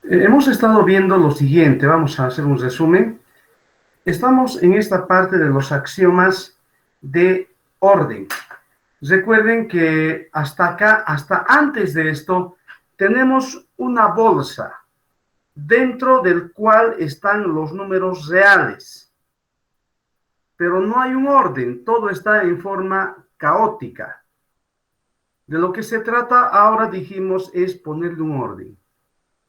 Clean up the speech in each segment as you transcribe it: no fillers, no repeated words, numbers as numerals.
Hemos estado viendo lo siguiente, vamos a hacer un resumen. Estamos en esta parte de los axiomas de orden. Recuerden que hasta acá, hasta antes de esto, tenemos una bolsa dentro del cual están los números reales. Pero no hay un orden, todo está en forma caótica. De lo que se trata ahora, dijimos, es ponerle un orden.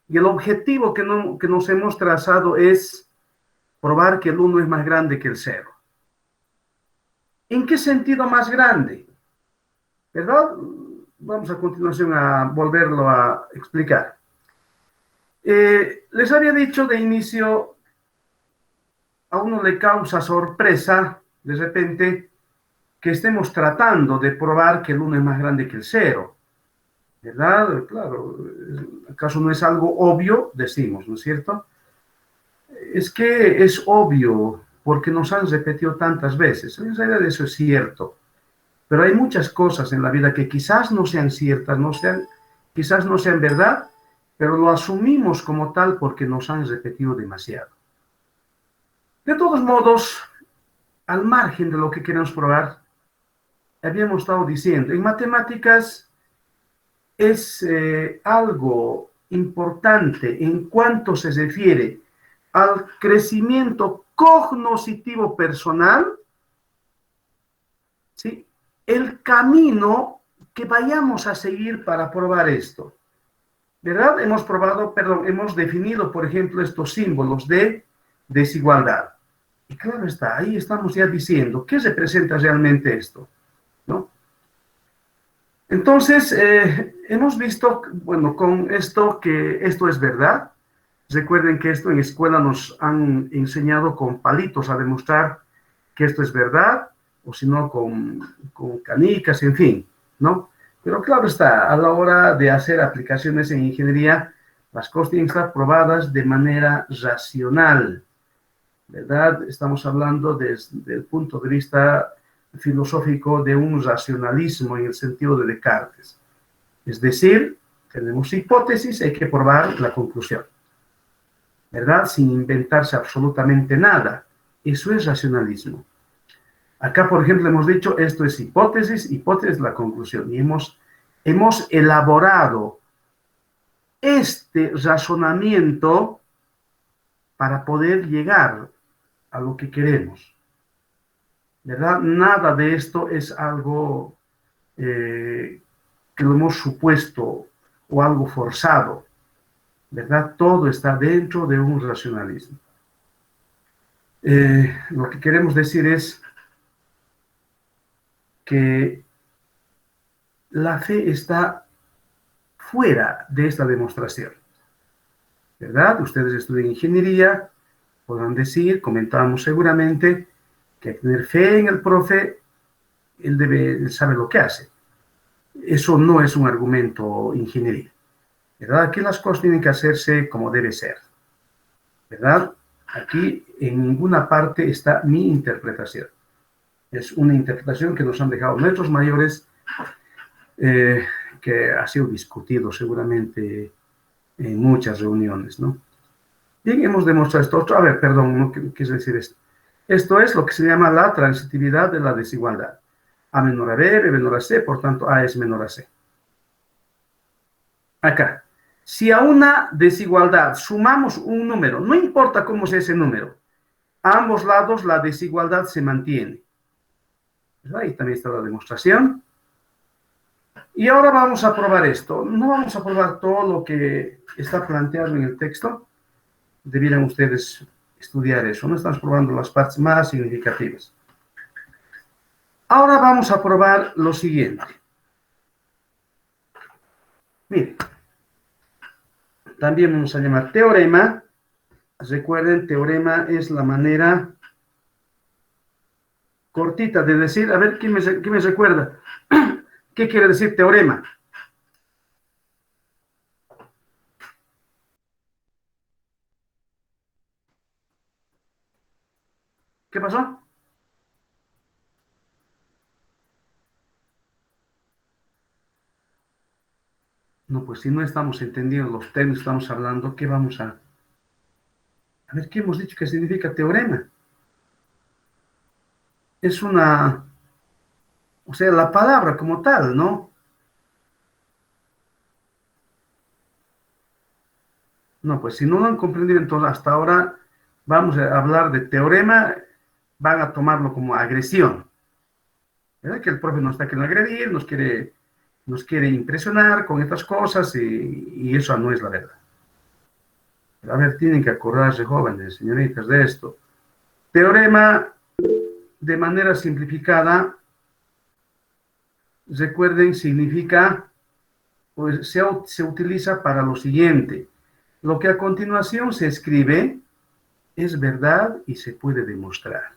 Y el objetivo que nos hemos trazado es probar que el uno es más grande que el cero. ¿En qué sentido más grande? ¿Verdad? Vamos a continuación a volverlo a explicar. Les había dicho de inicio, a uno le causa sorpresa, de repente, que estemos tratando de probar que el uno es más grande que el cero. ¿Verdad? Claro, ¿acaso no es algo obvio? Decimos, ¿no es cierto? Es que es obvio, porque nos han repetido tantas veces. En realidad eso es cierto. Pero hay muchas cosas en la vida que quizás no sean ciertas, quizás no sean verdad, pero lo asumimos como tal porque nos han repetido demasiado. De todos modos, al margen de lo que queremos probar, habíamos estado diciendo, en matemáticas es algo importante en cuanto se refiere al crecimiento cognoscitivo personal, ¿sí? El camino que vayamos a seguir para probar esto. ¿Verdad? Hemos definido, por ejemplo, estos símbolos de desigualdad. Y claro está, ahí estamos ya diciendo, ¿qué representa realmente esto? ¿No? Entonces, hemos visto, bueno, con esto que esto es verdad. Recuerden que esto en escuela nos han enseñado con palitos a demostrar que esto es verdad, o si no, con canicas, en fin, ¿no? Pero claro está, a la hora de hacer aplicaciones en ingeniería, las cosas tienen que estar probadas de manera racional, ¿verdad? Estamos hablando desde el punto de vista filosófico de un racionalismo en el sentido de Descartes. Es decir, tenemos hipótesis, hay que probar la conclusión, ¿verdad? Sin inventarse absolutamente nada. Eso es racionalismo. Acá, por ejemplo, hemos dicho, esto es hipótesis, hipótesis es la conclusión. Y hemos elaborado este razonamiento para poder llegar a lo que queremos. ¿Verdad? Nada de esto es algo que lo hemos supuesto o algo forzado. ¿Verdad? Todo está dentro de un racionalismo. Lo que queremos decir es que la fe está fuera de esta demostración, ¿verdad? Ustedes estudian ingeniería, podrán decir, comentábamos seguramente, que hay que tener fe en el profe, él sabe lo que hace. Eso no es un argumento ingeniería, ¿verdad? Aquí las cosas tienen que hacerse como debe ser, ¿verdad? Aquí en ninguna parte está mi interpretación. Es una interpretación que nos han dejado nuestros mayores, que ha sido discutido seguramente en muchas reuniones, ¿no? Bien, hemos demostrado esto. A ver, perdón, no quise decir esto. Esto es lo que se llama la transitividad de la desigualdad. A menor a B, B menor a C, por tanto, A es menor a C. Acá, si a una desigualdad sumamos un número, no importa cómo sea ese número, a ambos lados la desigualdad se mantiene. Ahí también está la demostración. Y ahora vamos a probar esto. No vamos a probar todo lo que está planteado en el texto. Debieran ustedes estudiar eso. No estamos probando las partes más significativas. Ahora vamos a probar lo siguiente. Miren, también vamos a llamar teorema. Recuerden, teorema es la manera cortita de decir, a ver, ¿quién me recuerda? ¿Qué quiere decir teorema? ¿Qué pasó? No, pues si no estamos entendiendo los términos que estamos hablando, ¿qué vamos a ver, ¿qué hemos dicho que significa teorema? Es una, o sea, la palabra como tal, ¿no? No, pues si no lo han comprendido, entonces hasta ahora vamos a hablar de teorema, van a tomarlo como agresión, ¿verdad? Que el profe nos está queriendo agredir, nos quiere impresionar con estas cosas y eso no es la verdad. A ver, tienen que acordarse, jóvenes, señoritas, de esto. Teorema, de manera simplificada, recuerden, significa, pues se utiliza para lo siguiente. Lo que a continuación se escribe es verdad y se puede demostrar.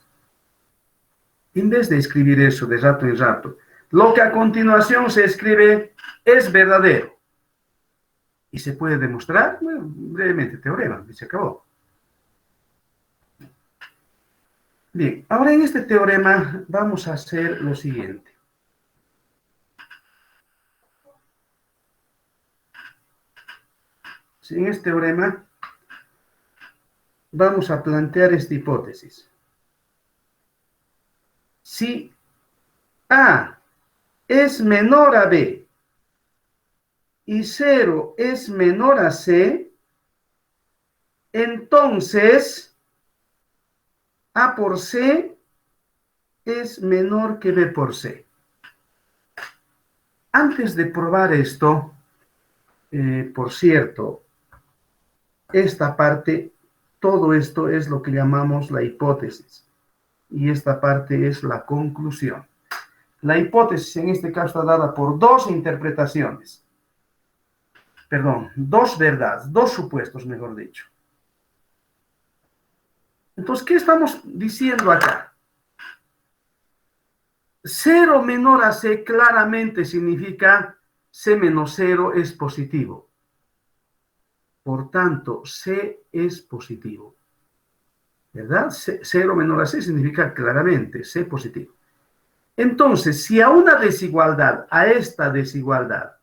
En vez de escribir eso de rato en rato, lo que a continuación se escribe es verdadero y se puede demostrar, bueno, brevemente, teorema, y se acabó. Bien, ahora en este teorema vamos a hacer lo siguiente. En este teorema vamos a plantear esta hipótesis. Si A es menor a B y 0 es menor a C, entonces A por C es menor que B por C. Antes de probar esto, por cierto, esta parte, todo esto es lo que llamamos la hipótesis y esta parte es la conclusión. La hipótesis en este caso está dada por dos interpretaciones. Perdón, dos verdades, dos supuestos, mejor dicho. Entonces, ¿qué estamos diciendo acá? 0 menor a C claramente significa C menos 0 es positivo. Por tanto, C es positivo. ¿Verdad? 0 menor a C significa claramente C positivo. Entonces, si a una desigualdad, a esta desigualdad,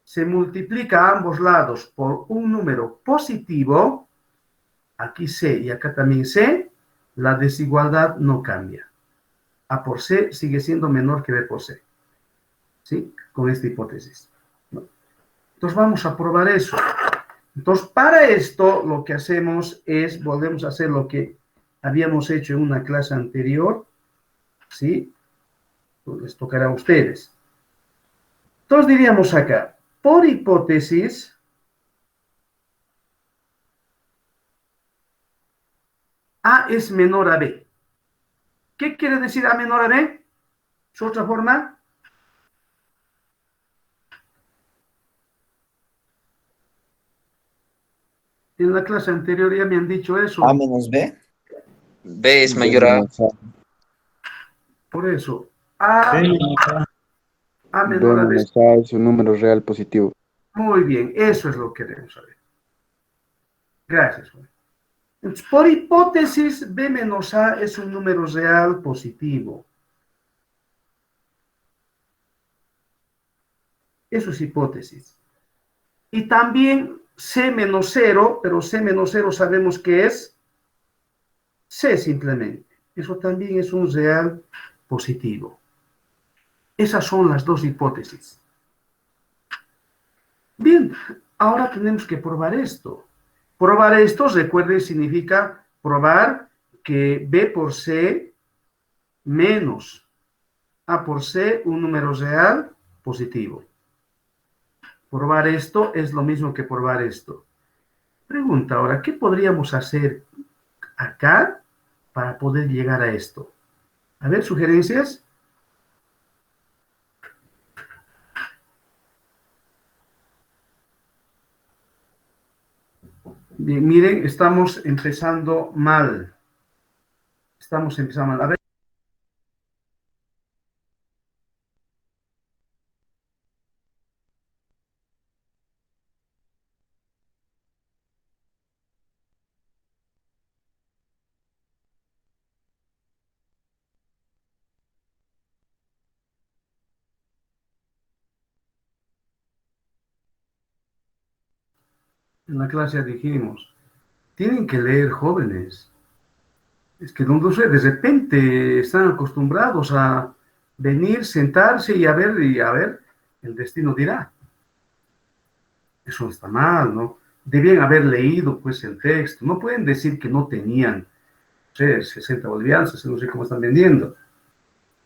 se multiplica a ambos lados por un número positivo, aquí C y acá también C, la desigualdad no cambia. A por C sigue siendo menor que B por C. ¿Sí? Con esta hipótesis. Entonces vamos a probar eso. Entonces, para esto lo que hacemos es, volvemos a hacer lo que habíamos hecho en una clase anterior, ¿sí? Pues les tocará a ustedes. Entonces diríamos acá, por hipótesis, A es menor a B. ¿Qué quiere decir A menor a B? ¿Su otra forma? En la clase anterior ya me han dicho A eso. menos B. B es B mayor a menos A. Por eso, A, A B menor a B. menos A es un número real positivo. Muy bien, eso es lo que queremos saber. Gracias, Juan. Entonces, por hipótesis, B menos A es un número real positivo. Eso es hipótesis. Y también C menos 0, pero C menos 0 sabemos que es C simplemente. Eso también es un real positivo. Esas son las dos hipótesis. Bien, ahora tenemos que probar esto. Probar esto, recuerden, significa probar que B por C menos A por C, un número real positivo. Probar esto es lo mismo que probar esto. Pregunta ahora, ¿qué podríamos hacer acá para poder llegar a esto? A ver, sugerencias. Bien, miren, estamos empezando mal. Estamos empezando mal. A ver. En la clase dijimos, tienen que leer jóvenes. Es que no sé, de repente están acostumbrados a venir, sentarse y a ver, el destino dirá. Eso está mal, ¿no? Debían haber leído pues el texto. No pueden decir que no tenían, no sé, 60 bolivianos, no sé cómo están vendiendo.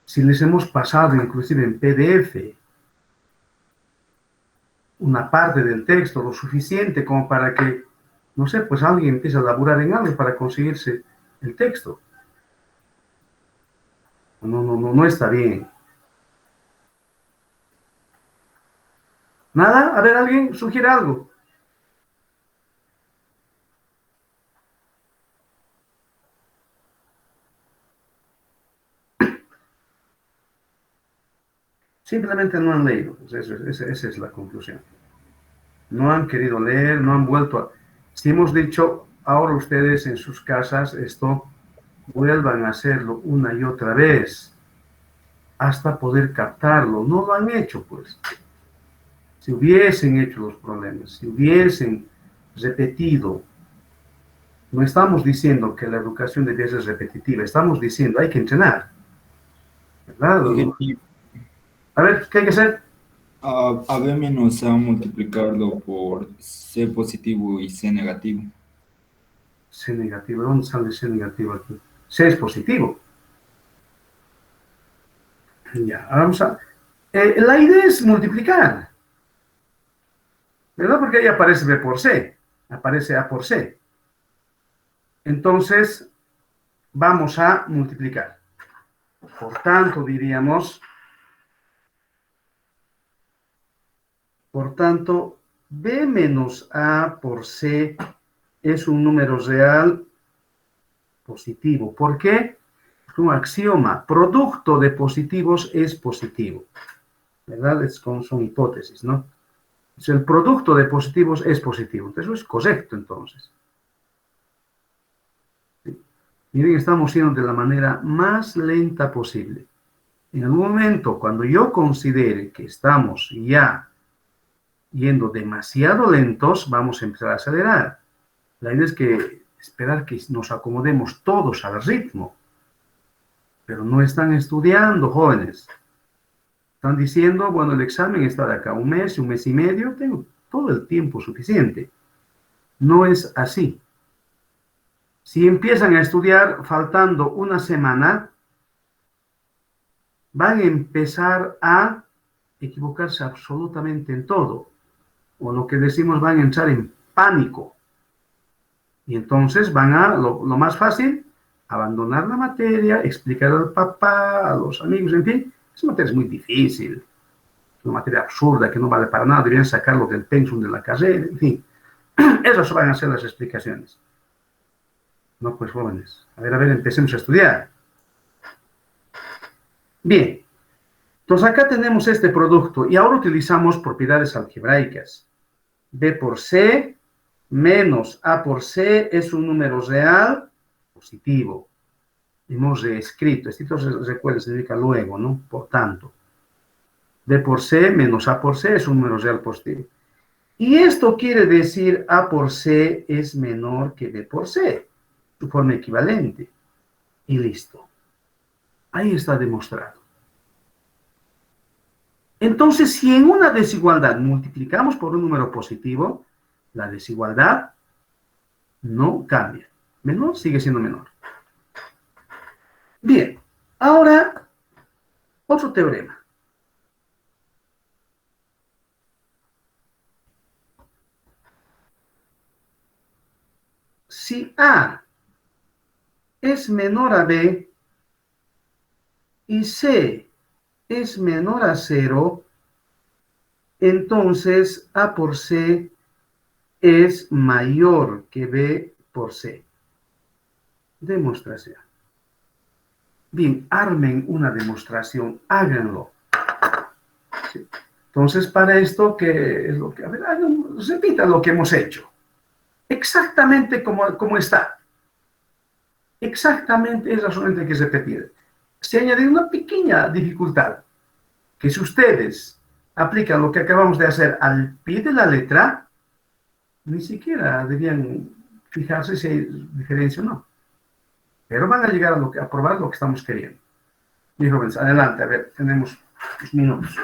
Si les hemos pasado inclusive en PDF una parte del texto, lo suficiente como para que, no sé, pues alguien empiece a laburar en algo para conseguirse el texto. No está bien. ¿Nada? A ver, alguien sugiere algo. Simplemente no han leído. Esa es la conclusión. No han querido leer, no han vuelto a... Si hemos dicho, ahora ustedes en sus casas, esto, vuelvan a hacerlo una y otra vez, hasta poder captarlo. No lo han hecho, pues. Si hubiesen hecho los problemas, si hubiesen repetido, no estamos diciendo que la educación debe ser repetitiva, estamos diciendo hay que entrenar, ¿verdad? Ingeniero, A ver, ¿qué hay que hacer? a B menos A multiplicarlo por C positivo y C negativo. C negativo, ¿dónde sale C negativo aquí? C es positivo. Ya, vamos a... la idea es multiplicar, ¿verdad? Porque ahí aparece B por C, aparece A por C. Entonces, vamos a multiplicar. Por tanto, diríamos, por tanto, B menos A por C es un número real positivo. ¿Por qué? Es un axioma. Producto de positivos es positivo. ¿Verdad? Son hipótesis, ¿no? El producto de positivos es positivo. Eso es correcto, entonces. ¿Sí? Miren, estamos yendo de la manera más lenta posible. En algún momento, cuando yo considere que estamos ya yendo demasiado lentos, vamos a empezar a acelerar. La idea es que esperar que nos acomodemos todos al ritmo. Pero no están estudiando, jóvenes. Están diciendo, bueno, el examen está de acá un mes y medio, tengo todo el tiempo suficiente. No es así. Si empiezan a estudiar faltando una semana, van a empezar a equivocarse absolutamente en todo. O lo que decimos, van a entrar en pánico. Y entonces van a, lo más fácil, abandonar la materia, explicar al papá, a los amigos, en fin. Esa materia es muy difícil. Es una materia absurda que no vale para nada. Deberían sacarlo del pensum de la carrera, en fin. Esas van a ser las explicaciones. No, pues jóvenes. A ver, empecemos a estudiar. Bien. Entonces acá tenemos este producto y ahora utilizamos propiedades algebraicas. B por C menos A por C es un número real positivo. Hemos reescrito. Escrito, recuerden, significa luego, ¿no? Por tanto. B por C menos A por C es un número real positivo. Y esto quiere decir A por C es menor que B por C. Su forma equivalente. Y listo. Ahí está demostrado. Entonces, si en una desigualdad multiplicamos por un número positivo, la desigualdad no cambia. Menor sigue siendo menor. Bien, ahora otro teorema. Si A es menor a B y C es menor a 0, entonces A por C es mayor que B por C. Demostración. Bien, armen una demostración, háganlo. ¿Sí? Entonces, para esto, ¿qué es lo que? A ver, repitan lo que hemos hecho. Exactamente como está. Exactamente es solamente que repetir. Se añade una pequeña dificultad, que si ustedes aplican lo que acabamos de hacer al pie de la letra, Ni siquiera debían fijarse si hay diferencia o no. Pero van a llegar a probar lo que estamos queriendo. Mi jóvenes, adelante, a ver, tenemos 2 minutos.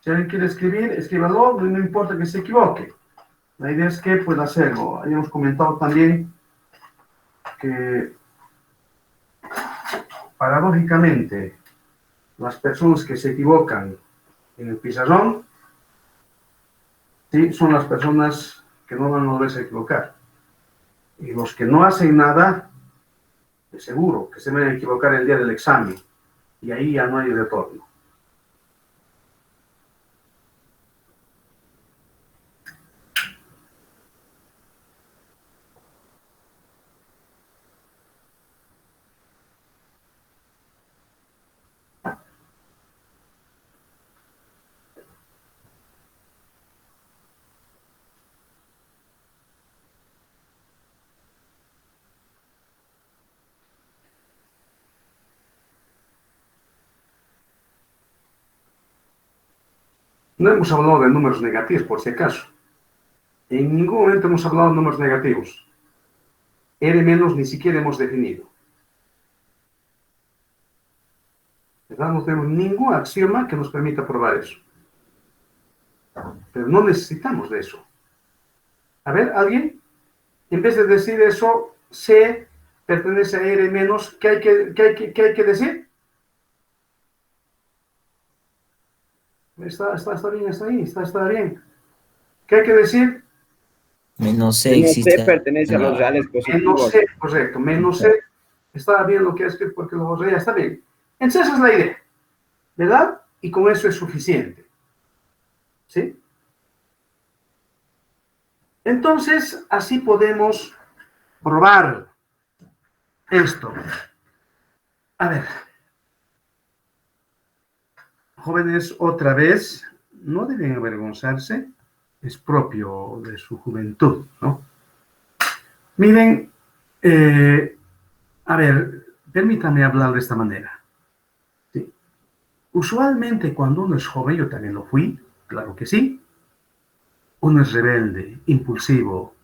Si alguien quiere escribir, escríbalo, no importa que se equivoque. La idea es que pueda hacerlo. Habíamos comentado también que, paradójicamente, las personas que se equivocan en el pizarrón, sí, son las personas que no van a volverse a equivocar. Y los que no hacen nada, de seguro que se van a equivocar el día del examen. Y ahí ya no hay retorno. No hemos hablado de números negativos, por si acaso. En ningún momento hemos hablado de números negativos. R menos ni siquiera hemos definido. ¿Verdad? No tenemos ningún axioma que nos permita probar eso. Pero no necesitamos de eso. A ver, ¿alguien? En vez de decir eso, C pertenece a R menos, ¿qué hay que decir? Está bien, está bien. ¿Qué hay que decir? Menos C Menos C existe. pertenece a los reales Menos positivos. C, correcto. Menos C. Está bien lo que es porque lo borré, está bien. Entonces esa es la idea, ¿verdad? Y con eso es suficiente. ¿Sí? Entonces, así podemos probar esto. A ver. Jóvenes, otra vez, no deben avergonzarse, es propio de su juventud, ¿no? Miren, a ver, permítanme hablar de esta manera. ¿Sí? Usualmente cuando uno es joven, yo también lo fui, claro que sí, uno es rebelde, impulsivo,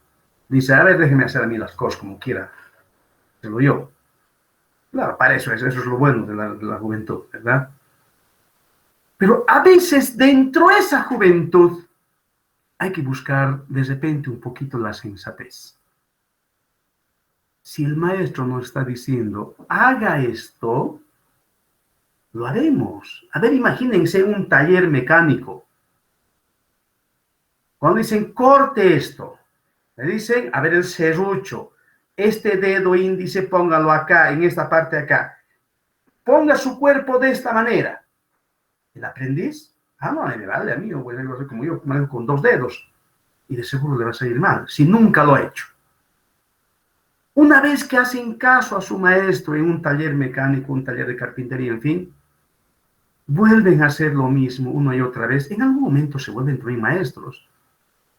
dice, a ver, déjeme hacer a mí las cosas como quiera, hacerlo yo. Claro, para eso es lo bueno de la juventud, ¿verdad? Pero a veces dentro de esa juventud hay que buscar de repente un poquito la sensatez. Si el maestro nos está diciendo, haga esto, lo haremos. A ver, imagínense un taller mecánico. Cuando dicen, corte esto, le dicen, a ver el serrucho, este dedo índice póngalo acá, en esta parte de acá. Ponga su cuerpo de esta manera. ¿El aprendiz? Ah, no, me vale a mí, yo voy a hacer como yo, manejo con 2 dedos. Y de seguro le va a salir mal, si nunca lo ha hecho. Una vez que hacen caso a su maestro en un taller mecánico, un taller de carpintería, en fin, vuelven a hacer lo mismo una y otra vez. En algún momento se vuelven también maestros.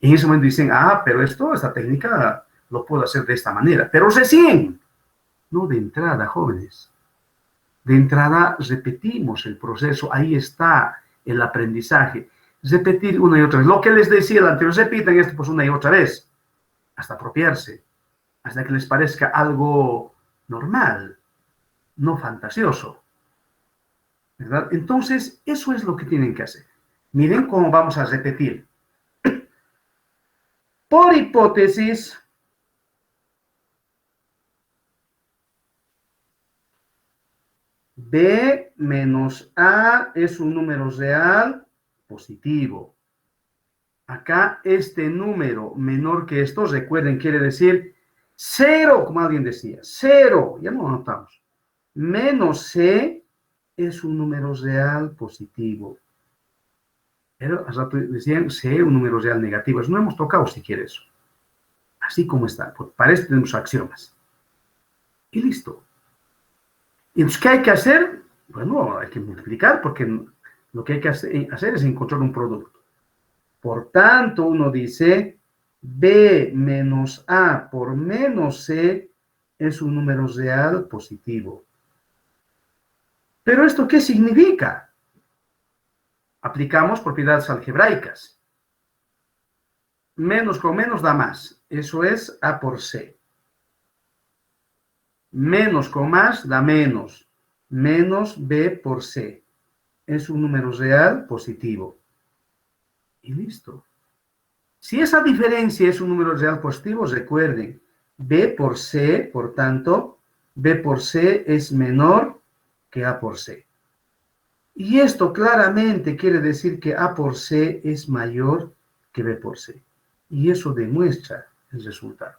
En ese momento dicen, ah, pero esta técnica lo puedo hacer de esta manera. Pero recién, no de entrada, jóvenes. De entrada repetimos el proceso, ahí está el aprendizaje. Repetir una y otra vez. Lo que les decía el anterior, repitan esto pues una y otra vez, hasta apropiarse, hasta que les parezca algo normal, no fantasioso. ¿Verdad? Entonces, eso es lo que tienen que hacer. Miren cómo vamos a repetir. Por hipótesis, B menos A es un número real positivo. Acá este número menor que esto, recuerden, quiere decir 0, como alguien decía, 0, ya no lo anotamos. Menos C es un número real positivo. Pero hace rato decían C, un número real negativo. Eso no hemos tocado siquiera eso. Así como está. Pues para esto tenemos axiomas. Y listo. Y entonces, ¿qué hay que hacer? Bueno, hay que multiplicar porque lo que hay que hacer es encontrar un producto. Por tanto, uno dice, B menos A por menos C es un número real positivo. ¿Pero esto qué significa? Aplicamos propiedades algebraicas. Menos con menos da más. Eso es A por C. Menos con más da menos. Menos B por C. Es un número real positivo. Y listo. Si esa diferencia es un número real positivo, recuerden, B por C, por tanto, B por C es menor que A por C. Y esto claramente quiere decir que A por C es mayor que B por C. Y eso demuestra el resultado.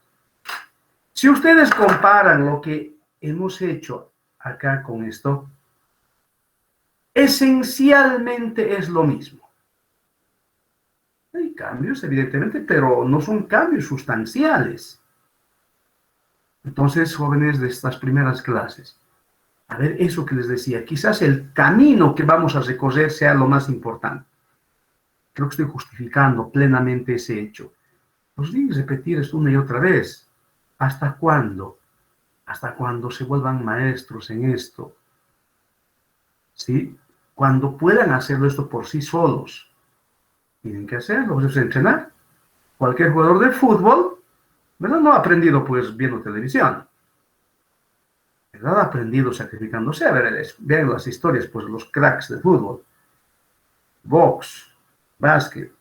Si ustedes comparan lo que hemos hecho acá con esto, esencialmente es lo mismo. Hay cambios, evidentemente, pero no son cambios sustanciales. Entonces, jóvenes de estas primeras clases, a ver, eso que les decía, quizás el camino que vamos a recorrer sea lo más importante. Creo que estoy justificando plenamente ese hecho. Os digo repetir esto una y otra vez. ¿Hasta cuándo? Hasta cuando se vuelvan maestros en esto. ¿Sí? Cuando puedan hacerlo esto por sí solos. Tienen que hacerlo, es entrenar. Cualquier jugador de fútbol, ¿verdad? No ha aprendido pues viendo televisión. ¿Verdad? Ha aprendido sacrificándose. A ver, vean las historias, pues los cracks de fútbol. Box, básquet.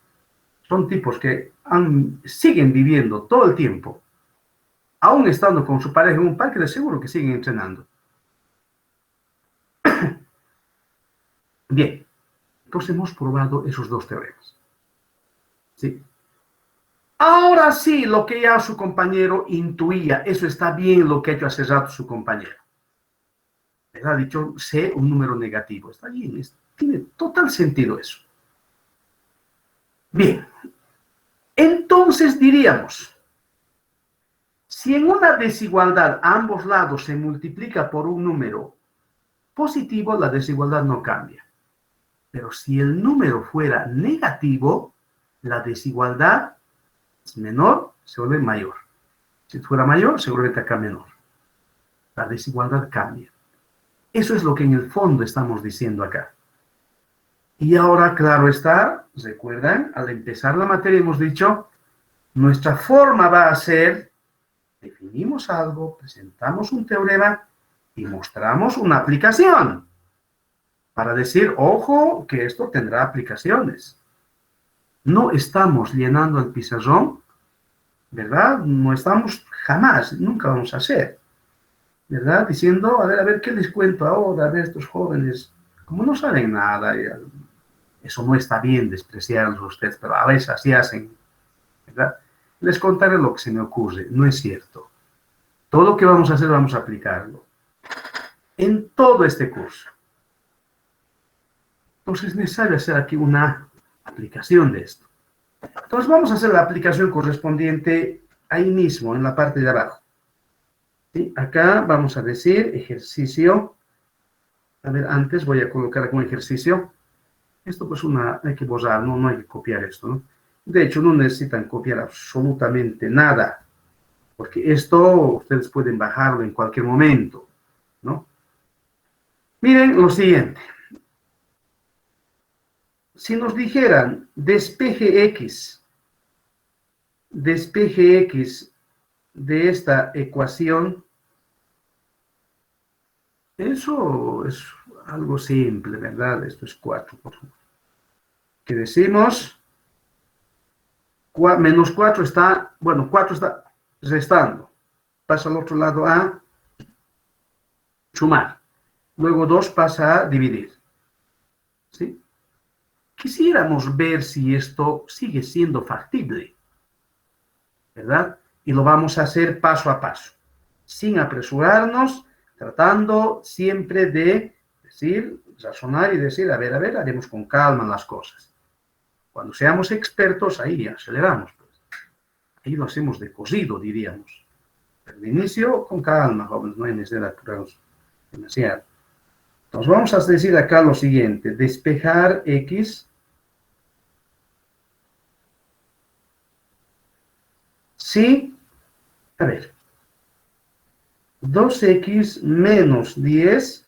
Son tipos que siguen viviendo todo el tiempo, aún estando con su pareja en un parque, de seguro que siguen entrenando. Bien, entonces hemos probado esos dos teoremas. ¿Sí? Ahora sí, lo que ya su compañero intuía, eso está bien lo que ha hecho hace rato su compañero. Le ha dicho C, un número negativo. Está bien, tiene total sentido eso. Bien, entonces diríamos, si en una desigualdad a ambos lados se multiplica por un número positivo, la desigualdad no cambia. Pero si el número fuera negativo, la desigualdad es menor, se vuelve mayor. Si fuera mayor, seguramente acá menor. La desigualdad cambia. Eso es lo que en el fondo estamos diciendo acá. Y ahora, claro está, recuerdan, al empezar la materia hemos dicho, nuestra forma va a ser, definimos algo, presentamos un teorema y mostramos una aplicación. Para decir, ojo, que esto tendrá aplicaciones. No estamos llenando el pizarrón, ¿verdad? No estamos jamás, nunca vamos a hacer, ¿verdad? Diciendo, a ver, ¿qué les cuento ahora de estos jóvenes? Como no saben nada, eso no está bien despreciarlos a ustedes, pero a veces así hacen, ¿verdad? Les contaré lo que se me ocurre, no es cierto. Todo lo que vamos a hacer, vamos a aplicarlo. En todo este curso. Entonces es necesario hacer aquí una aplicación de esto. Entonces vamos a hacer la aplicación correspondiente ahí mismo, en la parte de abajo. ¿Sí? Acá vamos a decir ejercicio. A ver, antes voy a colocar como ejercicio. Esto pues hay que borrar, no hay que copiar esto, ¿no? De hecho, no necesitan copiar absolutamente nada, porque esto ustedes pueden bajarlo en cualquier momento, ¿no? Miren lo siguiente. Si nos dijeran despeje X de esta ecuación, eso es algo simple, ¿verdad? Esto es 4, por favor. Que decimos, menos 4 está, bueno, 4 está restando. Pasa al otro lado a sumar. Luego 2 pasa a dividir. ¿Sí? Quisiéramos ver si esto sigue siendo factible, ¿verdad? Y lo vamos a hacer paso a paso, sin apresurarnos, tratando siempre de decir, razonar y decir, a ver, haremos con calma las cosas. Cuando seamos expertos, ahí aceleramos, pues. Ahí lo hacemos de cosido, diríamos. Pero de inicio, con calma, jóvenes, no hay necesidad de apurarnos demasiado. Nos vamos a decir acá lo siguiente, despejar X si, a ver, 2X menos 10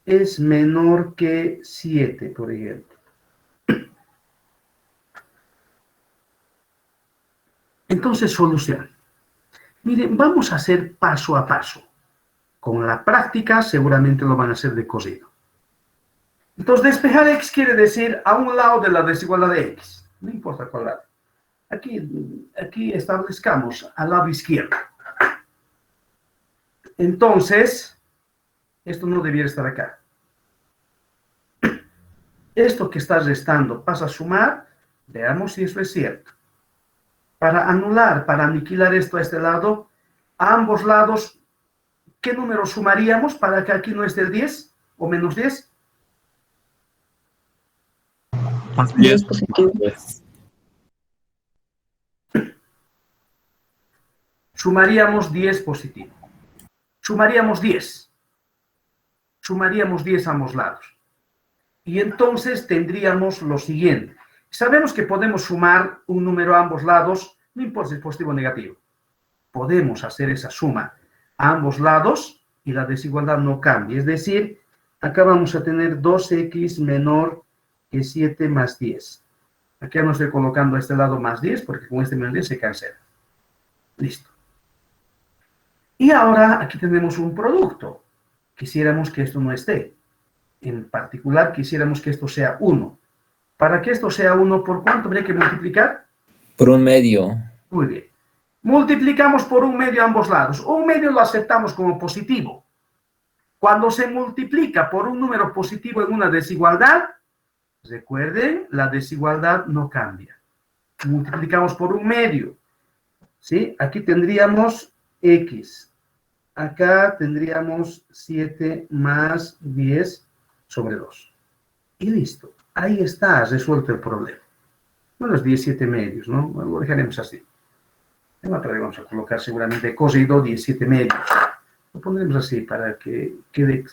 es menor que 7, por ejemplo. Entonces, solución. Miren, vamos a hacer paso a paso. Con la práctica seguramente lo van a hacer de cocido. Entonces, despejar X quiere decir a un lado de la desigualdad de X. No importa cuál lado. Aquí establezcamos al lado izquierdo. Entonces, esto no debiera estar acá. Esto que está restando pasa a sumar. Veamos si eso es cierto. Para anular, para aniquilar esto a este lado, a ambos lados, ¿qué número sumaríamos para que aquí no esté el 10 o menos 10? Más 10 10. positivo. Sumaríamos 10 positivo. Sumaríamos 10. Sumaríamos 10 a ambos lados. Y entonces tendríamos lo siguiente. Sabemos que podemos sumar un número a ambos lados, no importa si es positivo o negativo. Podemos hacer esa suma a ambos lados y la desigualdad no cambia. Es decir, acá vamos a tener 2x menor que 7 más 10. Aquí ya no estoy colocando a este lado más 10 porque con este menos 10 se cancela. Listo. Y ahora aquí tenemos un producto. Quisiéramos que esto no esté. En particular, quisiéramos que esto sea 1. Para que esto sea 1, ¿por cuánto habría que multiplicar? Por un medio. Muy bien. Multiplicamos por un medio a ambos lados. Un medio lo aceptamos como positivo. Cuando se multiplica por un número positivo en una desigualdad, recuerden, la desigualdad no cambia. Multiplicamos por un medio. ¿Sí? Aquí tendríamos X. Acá tendríamos 7 más 10 sobre 2. Y listo. Ahí está resuelto el problema. Bueno, es 17 medios, ¿no? Bueno, lo dejaremos así. En la otra vamos a colocar seguramente cosido 17 medios. Lo pondremos así para que quede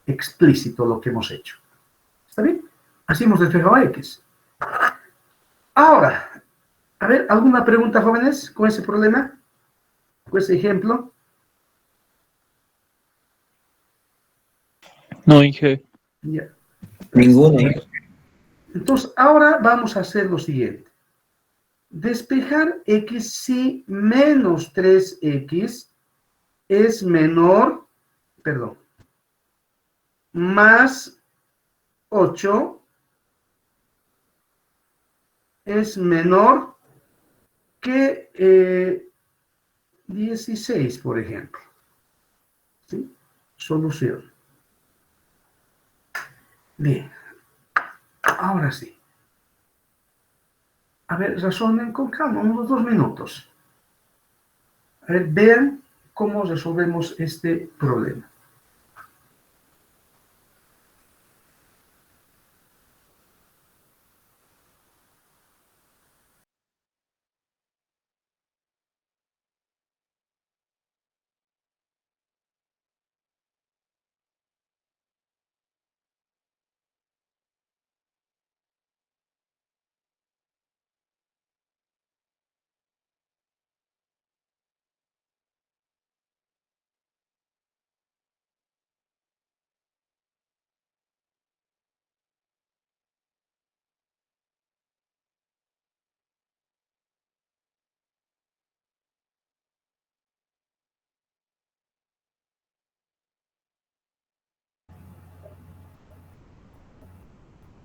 explícito lo que hemos hecho. ¿Está bien? Así hemos despejado a X. Ahora, a ver, ¿alguna pregunta, jóvenes, con ese problema? ¿Con ese ejemplo? No, Inge. Ya. Ninguno. Entonces, ahora vamos a hacer lo siguiente. Despejar X si menos 3X es menor, perdón, más 8 es menor que 16, por ejemplo. ¿Sí? Solución. Bien. Ahora sí. A ver, razonen con calma, unos 2 minutos. A ver, vean cómo resolvemos este problema.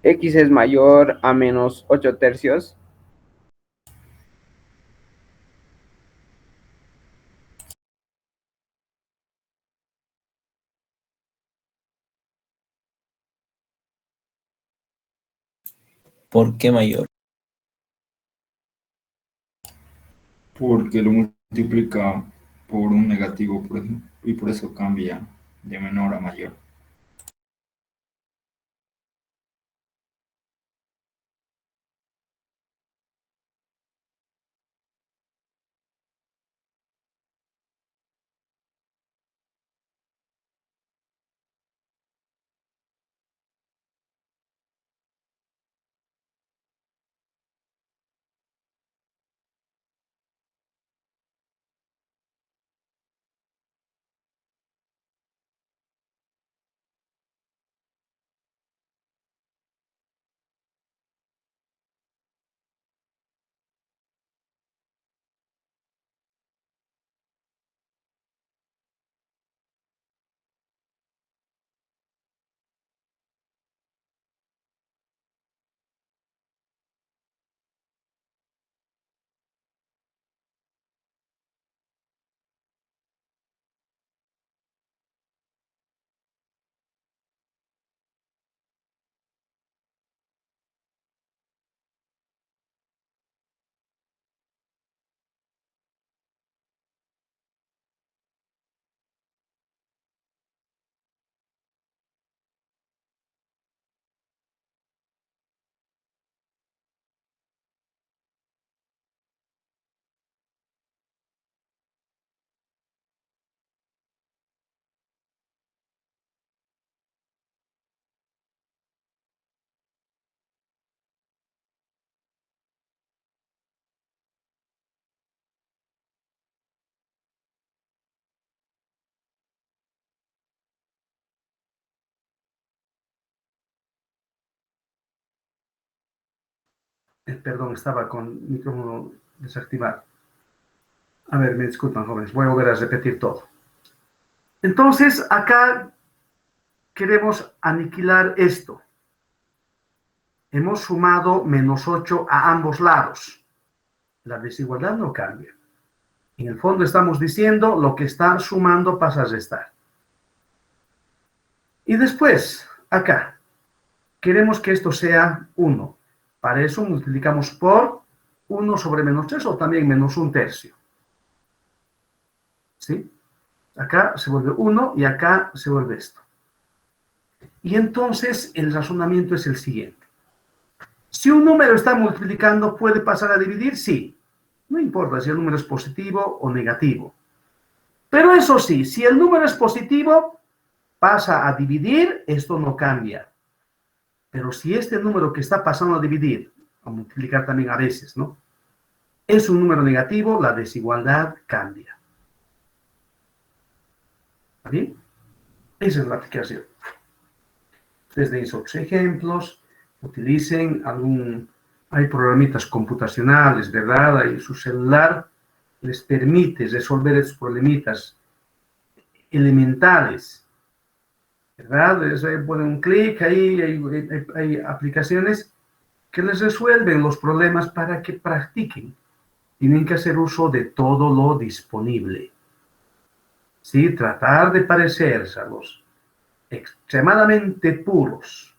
X es mayor a menos 8 tercios. ¿Por qué mayor? Porque lo multiplica por un negativo, por ejemplo, y por eso cambia de menor a mayor. Perdón, estaba con micrófono desactivado. A ver, me disculpan, jóvenes, voy a volver a repetir todo. Entonces, acá queremos aniquilar esto. Hemos sumado -8 a ambos lados. La desigualdad no cambia. En el fondo estamos diciendo lo que está sumando pasa a restar. Y después, acá, queremos que esto sea 1. Para eso multiplicamos por 1 sobre -3 o también -1/3. ¿Sí? Acá se vuelve 1 y acá se vuelve esto. Y entonces el razonamiento es el siguiente. Si un número está multiplicando, ¿puede pasar a dividir? Sí. No importa si el número es positivo o negativo. Pero eso sí, si el número es positivo, pasa a dividir, esto no cambia. Pero si este número que está pasando a dividir, a multiplicar también a veces, ¿no? Es un número negativo, la desigualdad cambia. ¿Está bien? Esa es la aplicación. Ustedes den otros ejemplos, utilicen hay programitas computacionales, ¿verdad? Ahí su celular les permite resolver estos problemitas elementales, ¿verdad? Ponen un clic, ahí hay aplicaciones que les resuelven los problemas para que practiquen. Tienen que hacer uso de todo lo disponible. ¿Sí? Tratar de parecerse a los extremadamente puros,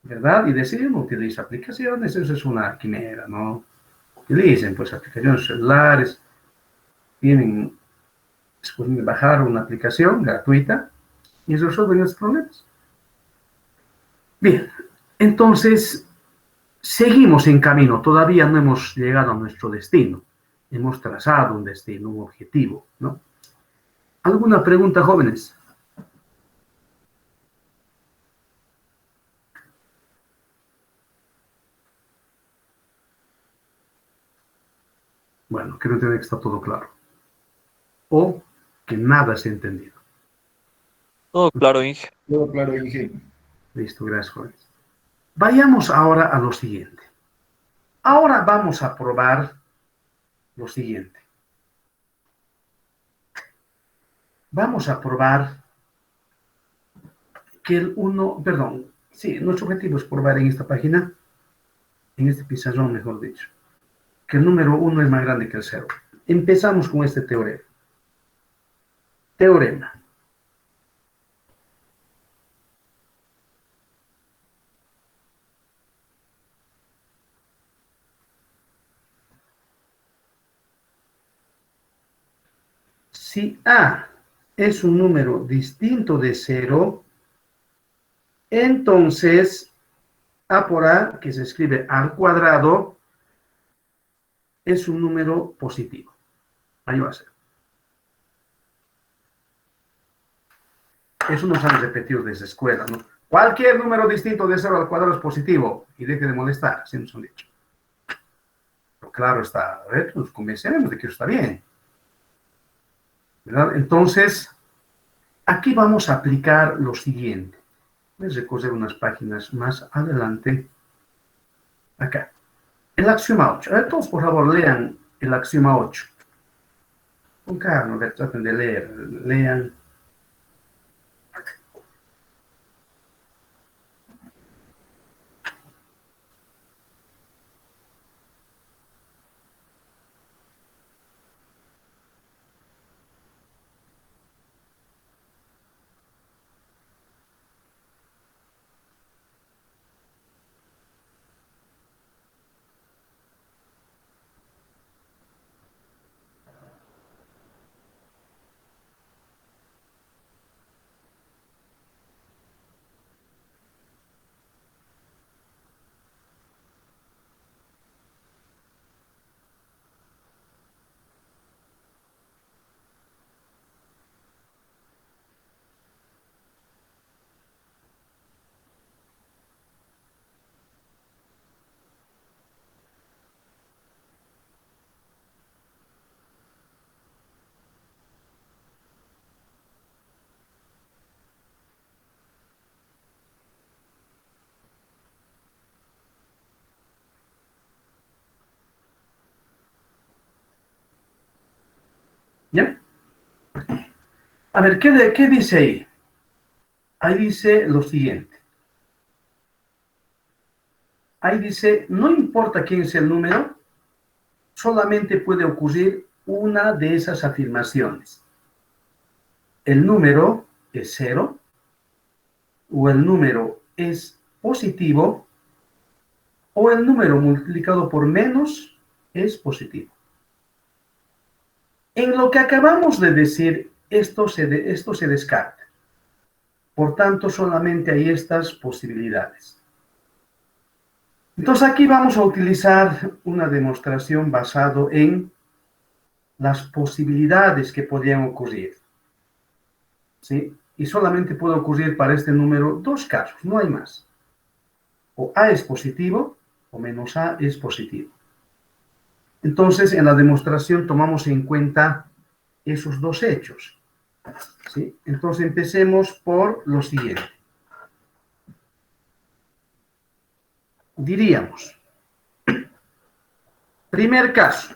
¿verdad? Y decir, no utiliza aplicaciones, eso es una quimera, ¿no? Utilicen, pues, aplicaciones celulares, tienen, pueden bajar una aplicación gratuita y resuelven los problemas. Bien, entonces, seguimos en camino, todavía no hemos llegado a nuestro destino, hemos trazado un destino, un objetivo, ¿no? ¿Alguna pregunta, jóvenes? Bueno, quiero entender que está todo claro. O que nada se ha entendido. Todo claro, Inge. Todo claro, Inge. Listo, gracias, jóvenes. Vayamos ahora a lo siguiente. Ahora vamos a probar lo siguiente. Vamos a probar que el 1, perdón, sí, nuestro objetivo es probar en esta página, en este pizarrón, mejor dicho, que el número 1 es más grande que el 0. Empezamos con este teorema. Teorema. Si A es un número distinto de 0, entonces A por A, que se escribe al cuadrado, es un número positivo. Ahí va a ser. Eso nos han repetido desde escuela, ¿no? Cualquier número distinto de 0 al cuadrado es positivo. Y deje de molestar, así nos han dicho. Pero claro está, a ver, nos convenceremos de que eso está bien. ¿Verdad? Entonces, aquí vamos a aplicar lo siguiente. Voy a recorrer unas páginas más adelante. Acá. El axioma 8. A ver, todos por favor lean el axioma 8. Con calma, a ver, traten de leer. Lean. ¿Ya? A ver, ¿qué dice ahí? Ahí dice lo siguiente. Ahí dice, no importa quién sea el número, solamente puede ocurrir una de esas afirmaciones. El número es cero, o el número es positivo, o el número multiplicado por menos es positivo. En lo que acabamos de decir, esto se descarta. Por tanto, solamente hay estas posibilidades. Entonces, aquí vamos a utilizar una demostración basado en las posibilidades que podrían ocurrir. ¿Sí? Y solamente puede ocurrir para este número dos casos, no hay más. O A es positivo, o menos A es positivo. Entonces, en la demostración tomamos en cuenta esos dos hechos. ¿Sí? Entonces, empecemos por lo siguiente. Diríamos, primer caso.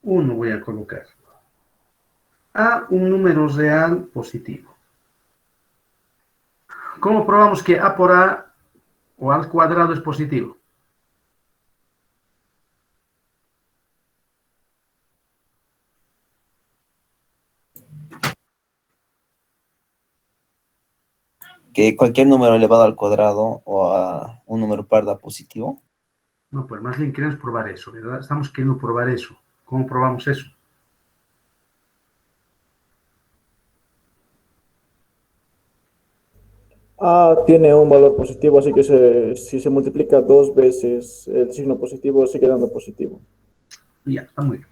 Uno voy a colocar. A un número real positivo. ¿Cómo probamos que A por A o A al cuadrado es positivo? Que cualquier número elevado al cuadrado o a un número par da positivo. No, pues más bien queremos probar eso, ¿verdad? Estamos queriendo probar eso. ¿Cómo probamos eso? A tiene un valor positivo, así que si se multiplica dos veces el signo positivo, sigue dando positivo. Ya, está muy bien.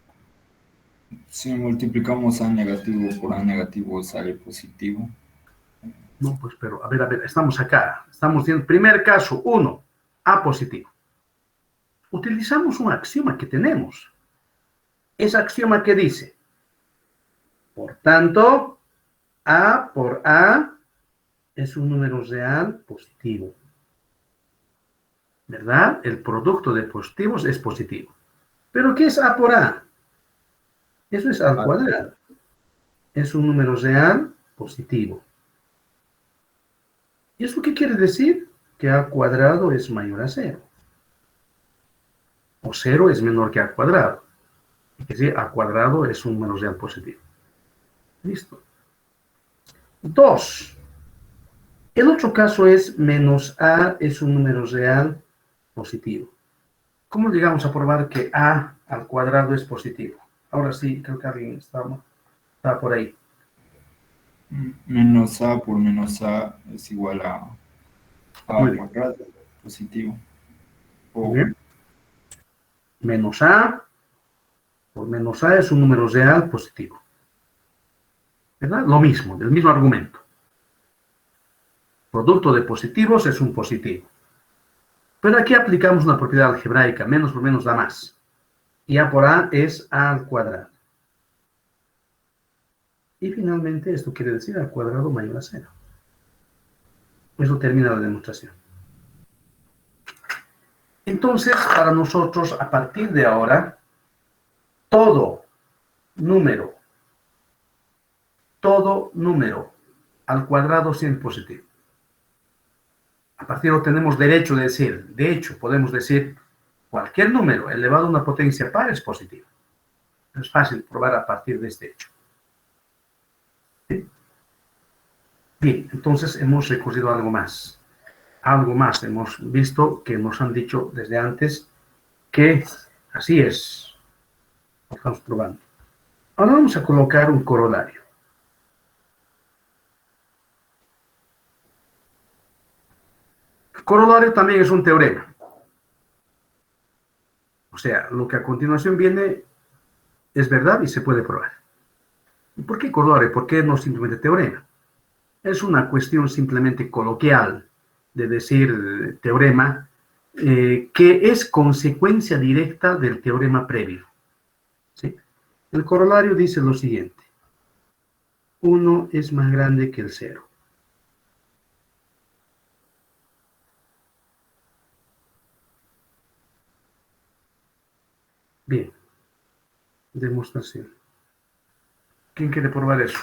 Si multiplicamos A negativo por A negativo, sale positivo. No, pues, pero, a ver, estamos acá. Estamos viendo, primer caso, 1, A positivo. Utilizamos un axioma que tenemos. Ese axioma que dice, por tanto, A por A es un número real positivo. ¿Verdad? El producto de positivos es positivo. ¿Pero qué es A por A? Eso es al cuadrado. Es un número real positivo. ¿Y eso qué quiere decir? Que A cuadrado es mayor a 0. O 0 es menor que A cuadrado. Es decir, A cuadrado es un número real positivo. Listo. 2. El otro caso es menos A es un número real positivo. ¿Cómo llegamos a probar que A al cuadrado es positivo? Ahora sí, creo que alguien está por ahí. Menos A por menos A es igual a A Muy al bien. cuadrado, positivo. Muy bien. Menos A por menos A es un número real positivo. ¿Verdad? Lo mismo, del mismo argumento. Producto de positivos es un positivo. Pero aquí aplicamos una propiedad algebraica, menos por menos da más. Y A por A es A al cuadrado. Y finalmente esto quiere decir A al cuadrado mayor a 0. Eso termina la demostración. Entonces, para nosotros, a partir de ahora, todo número al cuadrado siempre positivo. A partir de ahora tenemos derecho de decir, de hecho, podemos decir, cualquier número elevado a una potencia par es positivo. Es fácil probar a partir de este hecho. ¿Sí? Bien, entonces hemos recurrido a algo más. Algo más. Hemos visto que nos han dicho desde antes que así es. Lo estamos probando. Ahora vamos a colocar un corolario. Corolario también es un teorema. O sea, lo que a continuación viene es verdad y se puede probar. ¿Y por qué corolario? ¿Por qué no simplemente teorema? Es una cuestión simplemente coloquial de decir teorema, que es consecuencia directa del teorema previo. ¿Sí? El corolario dice lo siguiente. 1 es más grande que el 0. Bien. Demostración. ¿Quién quiere probar eso?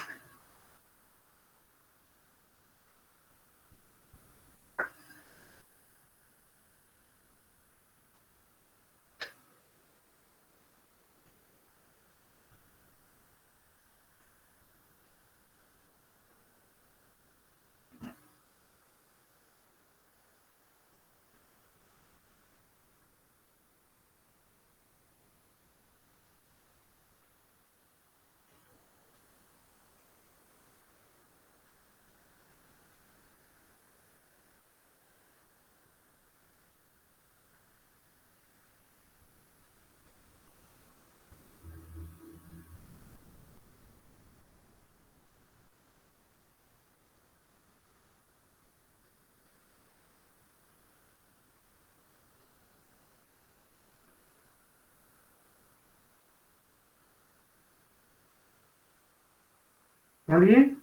¿Alguien?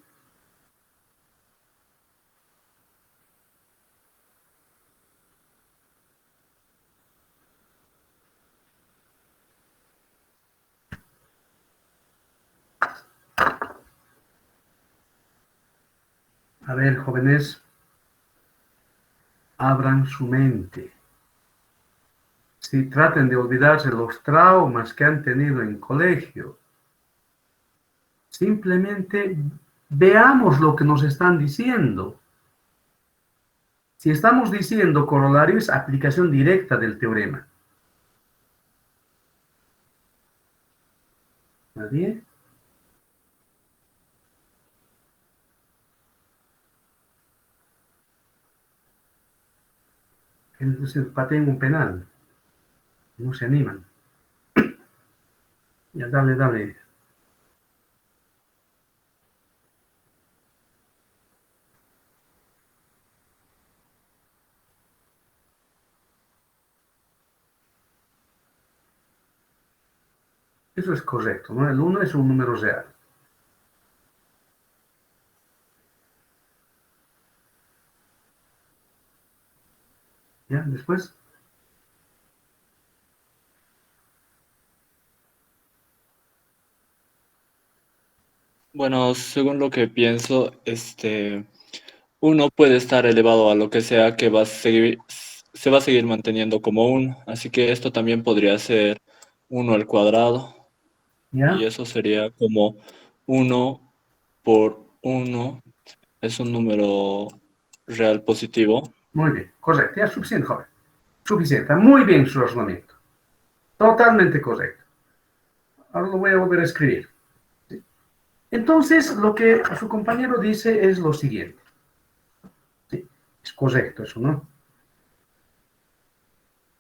A ver, jóvenes, abran su mente. Si traten de olvidarse los traumas que han tenido en colegio, simplemente veamos lo que nos están diciendo. Si estamos diciendo corolario, es aplicación directa del teorema. ¿Nadie? Entonces pateen un penal. No se animan. Ya, dale, dale. Eso es correcto, ¿no? El 1 es un número real. ¿Ya? Después. Bueno, según lo que pienso, uno puede estar elevado a lo que sea que va a seguir, se va a seguir manteniendo como uno. Así que esto también podría ser uno al cuadrado. ¿Ya? Y eso sería como uno por uno. Es un número real positivo. Muy bien, correcto. Ya, suficiente, joven. Suficiente. Muy bien su razonamiento. Totalmente correcto. Ahora lo voy a volver a escribir. ¿Sí? Entonces, lo que su compañero dice es lo siguiente. ¿Sí? Es correcto eso, ¿no?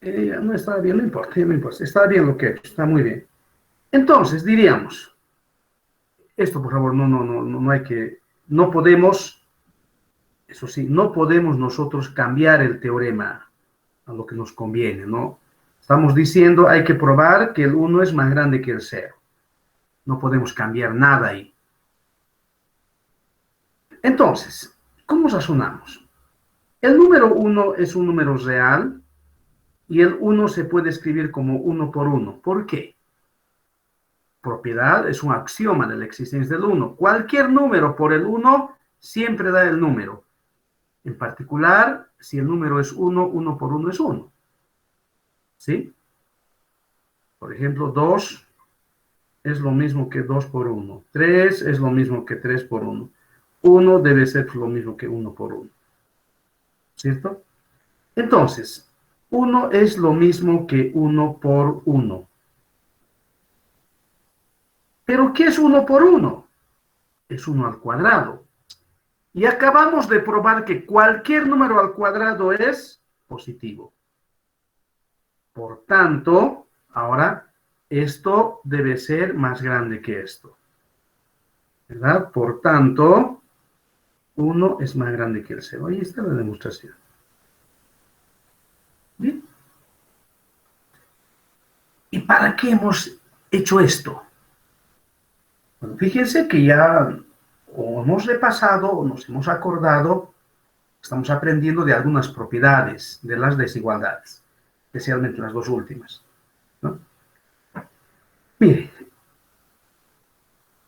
No está bien, no importa, no importa. Está bien lo que he hecho, está muy bien. Entonces, diríamos, esto por favor, no hay que, no podemos, eso sí, no podemos nosotros cambiar el teorema a lo que nos conviene, ¿no? Estamos diciendo, hay que probar que el 1 es más grande que el 0. No podemos cambiar nada ahí. Entonces, ¿cómo razonamos? El número 1 es un número real y el 1 se puede escribir como 1 por 1. ¿Por qué? Propiedad es un axioma de la existencia del 1. Cualquier número por el 1 siempre da el número. En particular, si el número es 1, 1 por 1 es 1. ¿Sí? Por ejemplo, 2 es lo mismo que 2 por 1. 3 es lo mismo que 3 por 1. 1 debe ser lo mismo que 1 por 1. ¿Cierto? Entonces, 1 es lo mismo que 1 por 1. ¿Pero qué es 1 por 1? Es 1 al cuadrado. Y acabamos de probar que cualquier número al cuadrado es positivo. Por tanto, ahora, esto debe ser más grande que esto. ¿Verdad? Por tanto, 1 es más grande que el 0. Ahí está la demostración. ¿Bien? ¿Y para qué hemos hecho esto? Bueno, fíjense que ya o hemos repasado o nos hemos acordado, estamos aprendiendo de algunas propiedades de las desigualdades, especialmente las dos últimas, ¿no? Mire,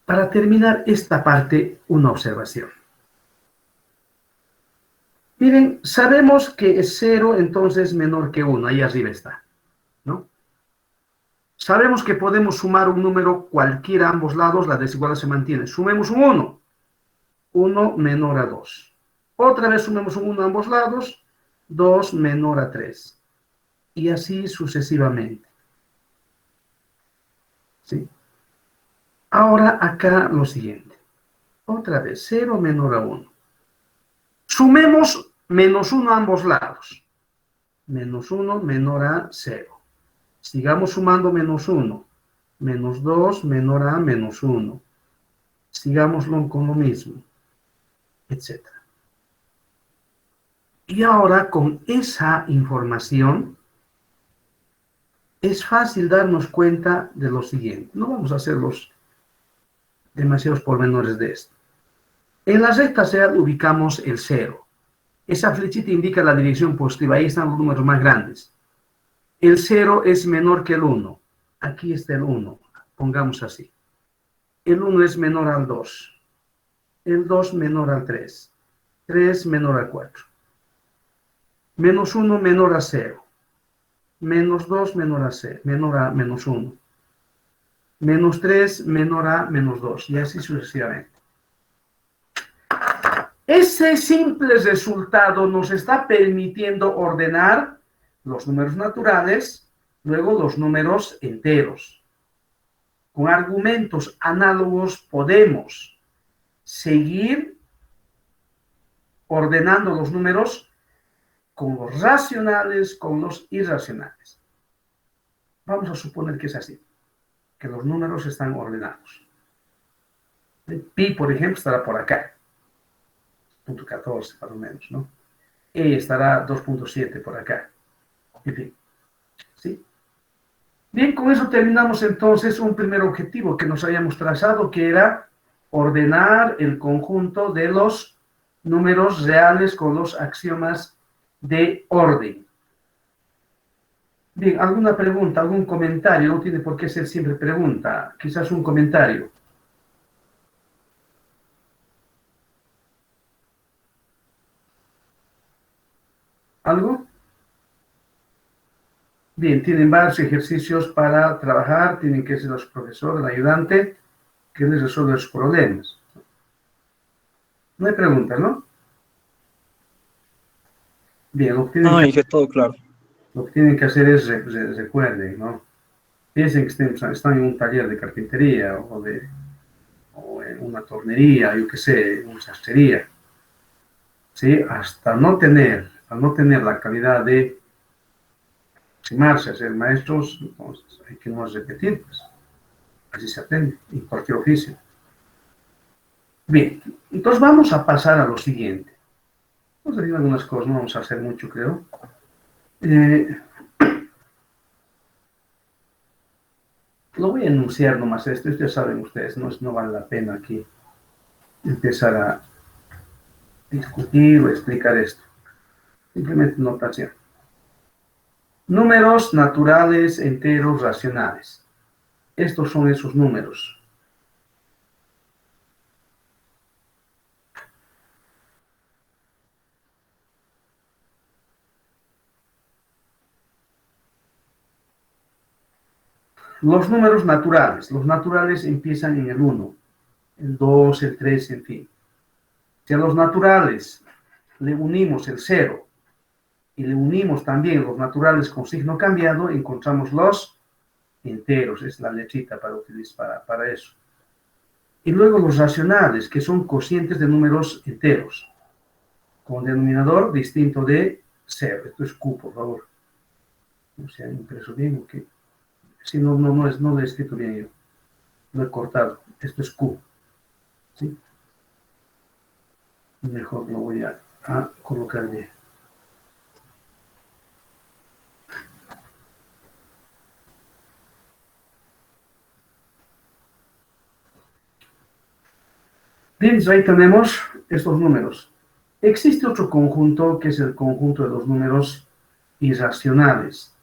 para terminar esta parte, una observación. Miren, sabemos que 0 entonces es menor que 1, ahí arriba está, ¿no? Sabemos que podemos sumar un número cualquiera a ambos lados, la desigualdad se mantiene. Sumemos un 1, 1 menor a 2. Otra vez sumemos un 1 a ambos lados, 2 menor a 3. Y así sucesivamente. ¿Sí? Ahora acá lo siguiente. Otra vez, 0 menor a 1. Sumemos menos 1 a ambos lados. Menos 1 menor a 0. Sigamos sumando menos 1. Menos 2 menor a menos 1. Sigámoslo con lo mismo. Etcétera. Y ahora con esa información es fácil darnos cuenta de lo siguiente. No vamos a hacer los demasiados pormenores de esto. En la recta C ubicamos el 0. Esa flechita indica la dirección positiva. Ahí están los números más grandes. El 0 es menor que el 1. Aquí está el 1. Pongamos así. El 1 es menor al 2. El 2 menor al 3. 3 menor al 4. Menos 1 menor a 0. Menos 2 menor a 0. Menor a menos 1. Menos 3 menor a menos 2. Y así sucesivamente. Ese simple resultado nos está permitiendo ordenar los números naturales, luego los números enteros. Con argumentos análogos podemos seguir ordenando los números con los racionales, con los irracionales. Vamos a suponer que es así, que los números están ordenados. Pi, por ejemplo, estará por acá. 0.14 más o menos, ¿no? E estará 2.7 por acá. En fin, ¿sí? Bien, con eso terminamos entonces un primer objetivo que nos habíamos trazado, que era ordenar el conjunto de los números reales con los axiomas de orden. Bien, ¿alguna pregunta, algún comentario? No tiene por qué ser siempre pregunta, quizás un comentario. ¿Algo? Bien, tienen varios ejercicios para trabajar, tienen que ser los profesores, el ayudante, que les resuelve los problemas. No hay pregunta, ¿no? Bien, No, dije todo claro. lo que tienen que hacer es, recuerden, ¿no? Piensen que están en un taller de carpintería o en una tornería, yo qué sé, una sastrería. ¿Sí? Hasta no tener la calidad de aproximarse a ser maestros, entonces hay que no repetir, pues. Así se aprende en cualquier oficio. Bien, entonces vamos a pasar a lo siguiente. Vamos a decir algunas cosas, no vamos a hacer mucho, creo. Lo voy a enunciar nomás esto ya saben ustedes, no vale la pena aquí empezar a discutir o explicar esto. Simplemente notación. Números naturales, enteros, racionales. Estos son esos números. Los números naturales. Los naturales empiezan en el 1, el 2, el 3, en fin. Si a los naturales le unimos el 0 y le unimos también los naturales con signo cambiado, encontramos los enteros. Es la letrita para utilizar para eso. Y luego los racionales, que son cocientes de números enteros, con denominador distinto de 0. Esto es Q, por favor. No se ha impreso bien o qué. Si no lo he escrito bien yo. Lo he cortado. Esto es Q. ¿Sí? Mejor lo voy a colocar bien. Bien, ahí tenemos estos números. Existe otro conjunto que es el conjunto de los números irracionales.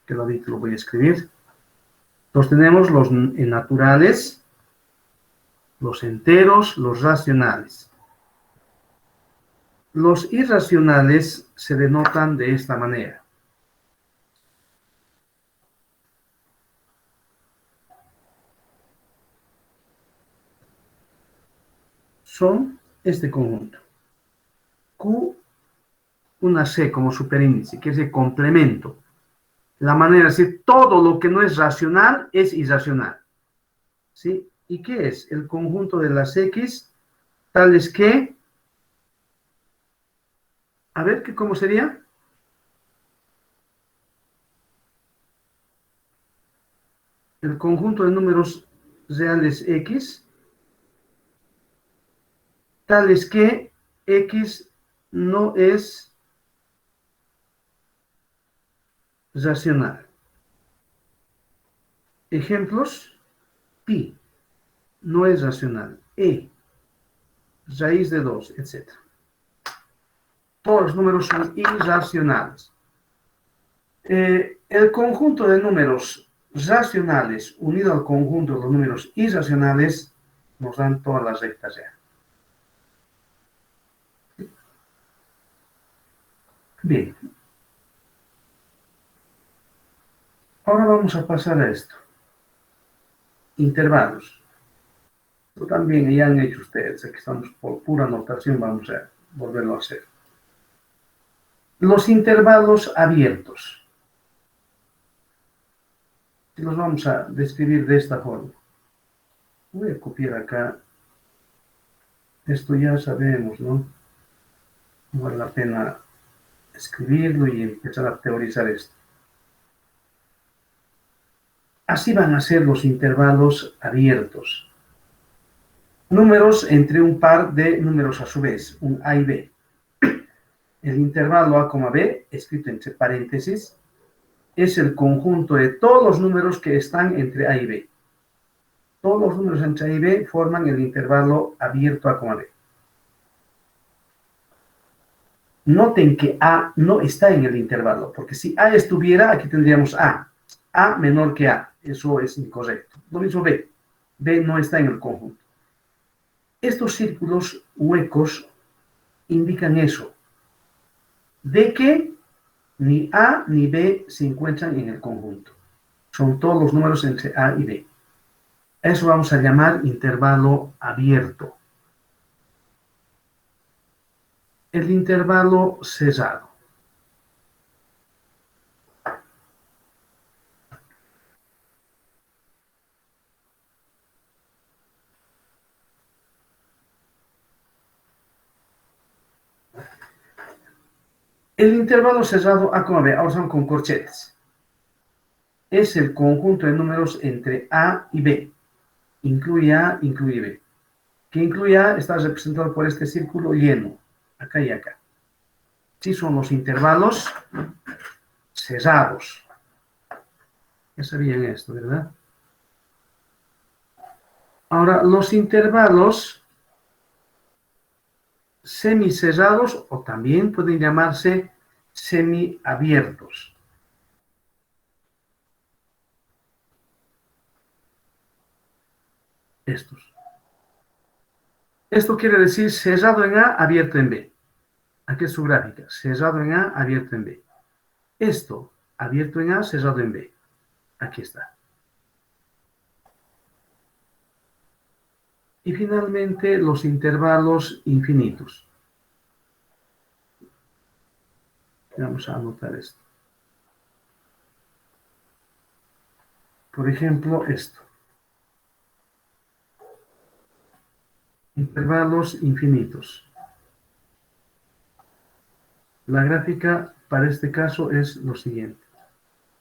Que lo voy a escribir. Entonces tenemos los naturales, los enteros, los racionales. Los irracionales se denotan de esta manera. Son este conjunto. Q, una C como superíndice, que es el complemento. La manera de decir todo lo que no es racional es irracional. ¿Sí? ¿Y qué es? El conjunto de las X, tales que, a ver, ¿cómo sería? El conjunto de números reales X, tales que X no es racional. Ejemplos, pi no es racional, raíz de 2, etc. Todos los números son irracionales. El conjunto de números racionales unido al conjunto de los números irracionales nos dan todas las rectas ya. Bien. Ahora vamos a pasar a esto. Intervalos. Esto también ya han hecho ustedes. Aquí estamos por pura notación, vamos a volverlo a hacer. Los intervalos abiertos. Los vamos a describir de esta forma. Voy a copiar acá. Esto ya sabemos, ¿no? No vale la pena escribirlo y empezar a teorizar esto. Así van a ser los intervalos abiertos. Números entre un par de números a su vez, un A y B. El intervalo A, B, escrito entre paréntesis, es el conjunto de todos los números que están entre A y B. Todos los números entre A y B forman el intervalo abierto A, B. Noten que A no está en el intervalo, porque si A estuviera, aquí tendríamos A menor que A. Eso es incorrecto. Lo mismo B. B no está en el conjunto. Estos círculos huecos indican eso, de que ni A ni B se encuentran en el conjunto. Son todos los números entre A y B. Eso vamos a llamar intervalo abierto. El intervalo cerrado. El intervalo cerrado A, B, ahora son con corchetes. Es el conjunto de números entre A y B. Incluye A, incluye B. Que incluye A está representado por este círculo lleno, acá y acá. Sí son los intervalos cerrados. Ya sabían esto, ¿verdad? Ahora, los intervalos semicerrados o también pueden llamarse semiabiertos. Estos. Esto quiere decir cerrado en A, abierto en B. Aquí es su gráfica. Cerrado en A, abierto en B. Esto, abierto en A, cerrado en B. Aquí está. Y finalmente, los intervalos infinitos. Vamos a anotar esto. Por ejemplo, esto. Intervalos infinitos. La gráfica para este caso es lo siguiente.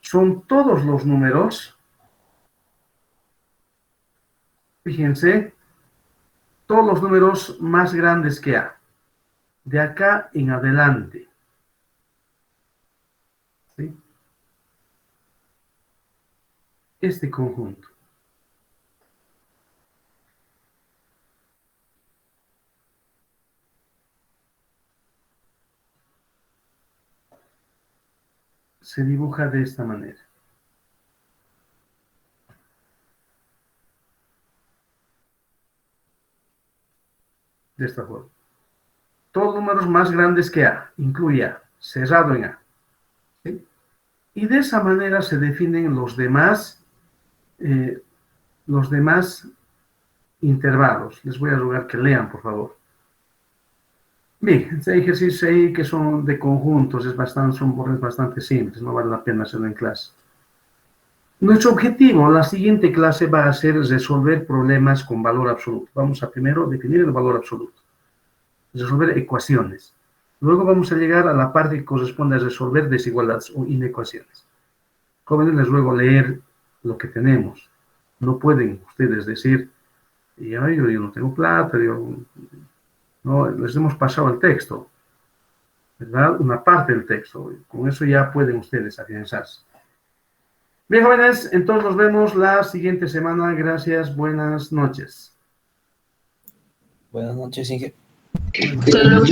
Son todos los números, fíjense, todos los números más grandes que A. De acá en adelante. ¿Sí? Este conjunto. Se dibuja de esta manera. de esta forma. Todos números más grandes que A, incluye A, cerrado en A. ¿Sí? Y de esa manera se definen los demás intervalos. Les voy a rogar que lean, por favor. Bien, este ejercicio ahí que son de conjuntos, son bordes bastante simples, no vale la pena hacerlo en clase. Nuestro objetivo, la siguiente clase va a ser resolver problemas con valor absoluto. Vamos a primero definir el valor absoluto, resolver ecuaciones. Luego vamos a llegar a la parte que corresponde a resolver desigualdades o inecuaciones. Jóvenes, les ruego leer lo que tenemos. No pueden ustedes decir, yo no tengo plata, no, les hemos pasado el texto, ¿verdad? Una parte del texto. Con eso ya pueden ustedes afianzarse. Bien, jóvenes, entonces nos vemos la siguiente semana. Gracias, buenas noches. Buenas noches, Inge. Hasta luego.